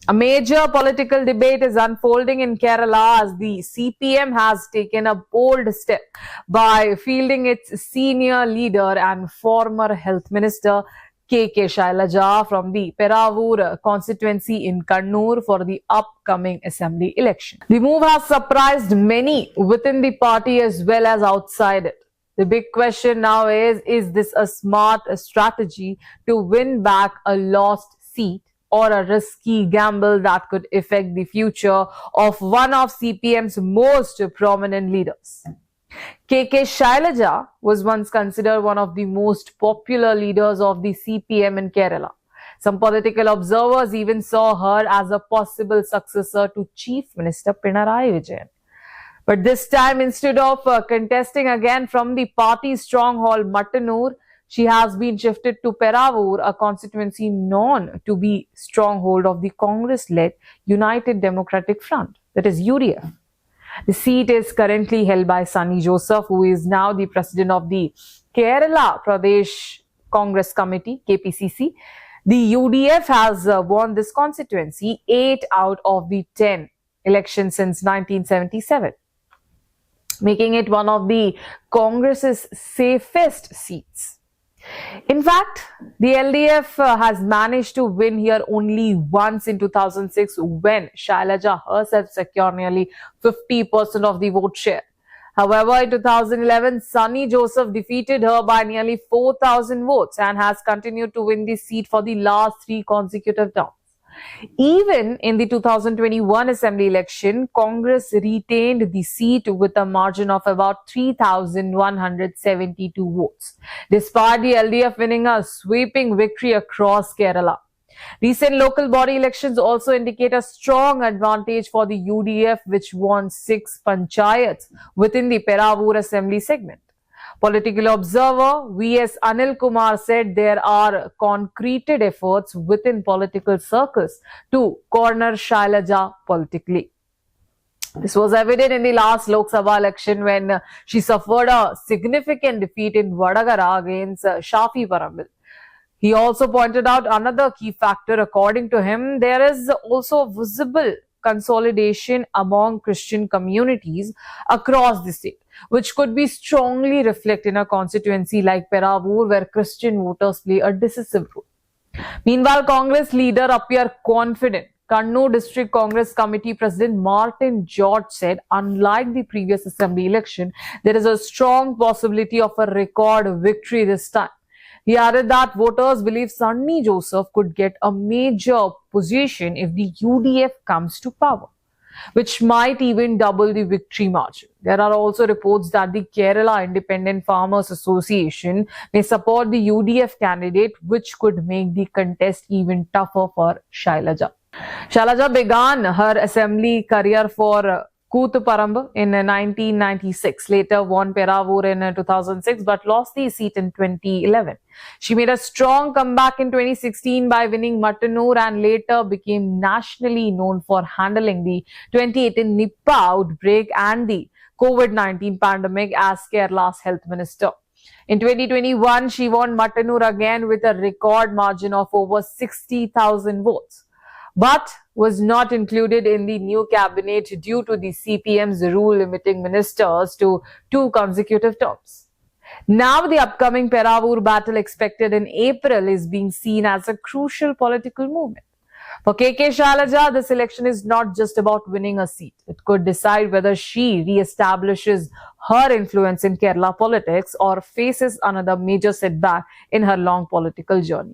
A major political debate is unfolding in Kerala as the CPM has taken a bold step by fielding its senior leader and former health minister K.K. Shailaja from the Peravur constituency in Kannur for the upcoming assembly election. The move has surprised many within the party as well as outside it. The big question now is this a smart strategy to win back a lost seat, or a risky gamble that could affect the future of one of CPM's most prominent leaders? K.K. Shailaja was once considered one of the most popular leaders of the CPM in Kerala. Some political observers even saw her as a possible successor to Chief Minister Pinarayi Vijayan. But this time, instead of contesting again from the party stronghold Mattanur, she has been shifted to Peravur, a constituency known to be stronghold of the Congress-led United Democratic Front, that is UDF. The seat is currently held by Sunny Joseph, who is now the president of the Kerala Pradesh Congress Committee, KPCC. The UDF has won this constituency 8 out of the 10 elections since 1977, making it one of the Congress's safest seats. In fact, the LDF has managed to win here only once in 2006 when Shailaja herself secured nearly 50% of the vote share. However, in 2011, Sunny Joseph defeated her by nearly 4,000 votes and has continued to win the seat for the last 3 consecutive terms. Even in the 2021 assembly election, Congress retained the seat with a margin of about 3,172 votes, despite the LDF winning a sweeping victory across Kerala. Recent local body elections also indicate a strong advantage for the UDF, which won 6 panchayats within the Peravur assembly segment. Political observer V.S. Anil Kumar said there are concreted efforts within political circles to corner Shailaja politically. This was evident in the last Lok Sabha election when she suffered a significant defeat in Vadagara against Shafi Parambil. He also pointed out another key factor. According to him, there is also visible consolidation among Christian communities across the state, which could be strongly reflected in a constituency like Peravur, where Christian voters play a decisive role. Meanwhile, Congress leader appear confident. Kannur District Congress Committee President Martin George said, unlike the previous assembly election, there is a strong possibility of a record victory this time. He added that voters believe Sunny Joseph could get a major position if the UDF comes to power, which might even double the victory margin. There are also reports that the Kerala Independent Farmers Association may support the UDF candidate, which could make the contest even tougher for Shailaja. Shailaja began her assembly career for Koothparambu in 1996, later won Peravur in 2006 but lost the seat in 2011. She made a strong comeback in 2016 by winning Mattanur and later became nationally known for handling the 2018 Nipah outbreak and the COVID-19 pandemic as Kerala's health minister. In 2021, she won Mattanur again with a record margin of over 60,000 votes, but was not included in the new cabinet due to the CPM's rule limiting ministers to 2 consecutive terms. Now, the upcoming Peravur battle expected in April is being seen as a crucial political movement. For K.K. Shailaja, this election is not just about winning a seat. It could decide whether she re-establishes her influence in Kerala politics or faces another major setback in her long political journey.